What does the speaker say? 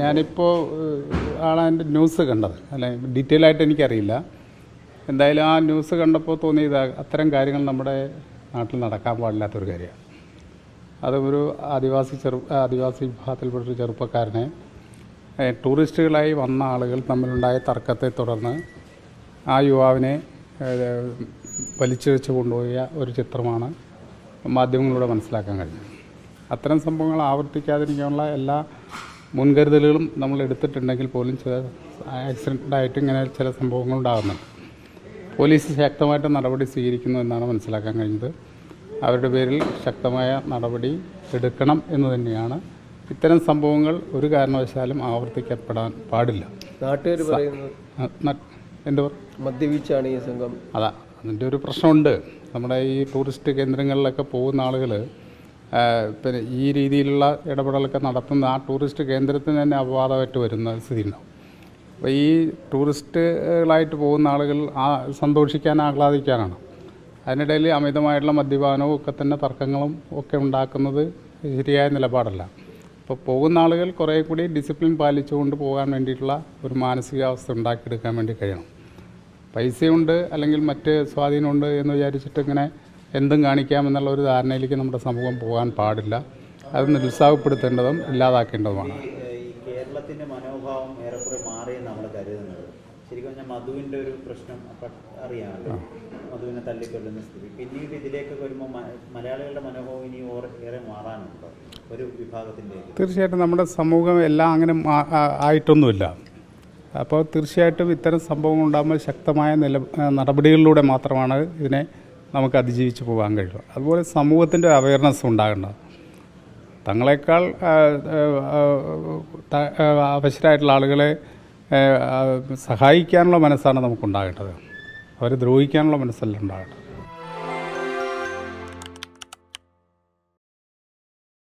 ഞാനിപ്പോൾ ആളതിൻ്റെ ന്യൂസ് കണ്ടത്, അല്ലെ ഡീറ്റെയിൽ ആയിട്ട് എനിക്കറിയില്ല. എന്തായാലും ആ ന്യൂസ് കണ്ടപ്പോൾ തോന്നിയത് അത്തരം നമ്മുടെ നാട്ടിൽ നടക്കാൻ പാടില്ലാത്തൊരു കാര്യമാണ്. അത് ഒരു ആദിവാസി വിഭാഗത്തിൽപ്പെട്ടൊരു ചെറുപ്പക്കാരനെ ടൂറിസ്റ്റുകളായി വന്ന ആളുകൾ തമ്മിലുണ്ടായ തർക്കത്തെ തുടർന്ന് ആ യുവാവിനെ വലിച്ചിഴച്ച് കൊണ്ടുപോയ ഒരു ചിത്രമാണ് മാധ്യമങ്ങളിലൂടെ മനസ്സിലാക്കാൻ കഴിഞ്ഞത്. അത്തരം സംഭവങ്ങൾ ആവർത്തിക്കാതിരിക്കാനുള്ള എല്ലാ മുൻകരുതലുകളും നമ്മൾ എടുത്തിട്ടുണ്ടെങ്കിൽ പോലും ചില ആക്സിഡൻ്റായിട്ട് ഇങ്ങനെ ചില സംഭവങ്ങൾ ഉണ്ടാകുന്നുണ്ട്. പോലീസ് ശക്തമായിട്ട് നടപടി സ്വീകരിക്കുന്നു എന്നാണ് മനസ്സിലാക്കാൻ കഴിഞ്ഞത്. അവരുടെ പേരിൽ ശക്തമായ നടപടി എടുക്കണം എന്ന് തന്നെയാണ്. ഇത്തരം സംഭവങ്ങൾ ഒരു കാരണവശാലും ആവർത്തിക്കപ്പെടാൻ പാടില്ല. നാട്ടുകാർ പറയുന്നത് എന്താ മദ്യവീഴ്ചയാണ് ഈ സംഘം. അതാ അതിൻ്റെ ഒരു പ്രശ്നമുണ്ട്. നമ്മുടെ ഈ ടൂറിസ്റ്റ് കേന്ദ്രങ്ങളിലൊക്കെ പോകുന്ന ആളുകൾ പിന്നെ ഈ രീതിയിലുള്ള ഇടപെടലൊക്കെ നടത്തുന്ന ആ ടൂറിസ്റ്റ് കേന്ദ്രത്തിന് തന്നെ അപവാദമായിട്ട് വരുന്ന സ്ഥിതി ഉണ്ടാവും. അപ്പോൾ ഈ ടൂറിസ്റ്റുകളായിട്ട് പോകുന്ന ആളുകൾ സന്തോഷിക്കാൻ ആഹ്ലാദിക്കാനാണ്. അതിനിടയിൽ അമിതമായിട്ടുള്ള മദ്യപാനവും ഒക്കെ തന്നെ തർക്കങ്ങളും ഒക്കെ ഉണ്ടാക്കുന്നത് ശരിയായ നിലപാടല്ല. അപ്പോൾ പോകുന്ന ആളുകൾ കുറേ കൂടി ഡിസിപ്ലിൻ പാലിച്ചുകൊണ്ട് പോകാൻ വേണ്ടിയിട്ടുള്ള ഒരു മാനസികാവസ്ഥ ഉണ്ടാക്കിയെടുക്കാൻ വേണ്ടി കഴിയണം. പൈസയുണ്ട് അല്ലെങ്കിൽ മറ്റ് സ്വാധീനമുണ്ട് എന്ന് വിചാരിച്ചിട്ട് ഇങ്ങനെ എന്തും കാണിക്കാമെന്നുള്ള ഒരു ധാരണയിലേക്ക് നമ്മുടെ സമൂഹം പോകാൻ പാടില്ല. അത് നിരുത്സാഹപ്പെടുത്തേണ്ടതും ഇല്ലാതാക്കേണ്ടതുമാണ്. കേരളത്തിൻ്റെ മനോഭാവം ഏറെക്കുറെ മാറിയെന്ന് നമ്മൾ കരുതുന്നത്. ശരിക്കും പറഞ്ഞാൽ മധുവിൻ്റെ ഒരു പ്രശ്നം അറിയാമല്ലോ, മധുവിനെ തള്ളിക്കൊല്ലുന്ന സ്ഥിതി. പിന്നീട് ഇതിലേക്ക് വരുമ്പോൾ മലയാളികളുടെ മനോഭാവം ഇനി ഏറെ മാറാനുണ്ടോ ഒരു വിഭാഗത്തിൻ്റെ? തീർച്ചയായിട്ടും നമ്മുടെ സമൂഹം എല്ലാം അങ്ങനെ ആയിട്ടൊന്നുമില്ല. അപ്പോൾ തീർച്ചയായിട്ടും ഇത്തരം സംഭവങ്ങൾ ഉണ്ടാകുമ്പോൾ ശക്തമായ നടപടികളിലൂടെ മാത്രമാണ് ഇതിനെ നമുക്ക് അതിജീവിച്ച് പോകാൻ കഴിയുക. അതുപോലെ സമൂഹത്തിൻ്റെ അവയർനെസ് ഉണ്ടാകേണ്ടത്. തങ്ങളെക്കാൾ അവശരായിട്ടുള്ള ആളുകളെ സഹായിക്കാനുള്ള മനസ്സാണ് നമുക്കുണ്ടാകേണ്ടത്. അവരെ ദ്രോഹിക്കാനുള്ള മനസ്സല്ല ഉണ്ടാകേണ്ടത്.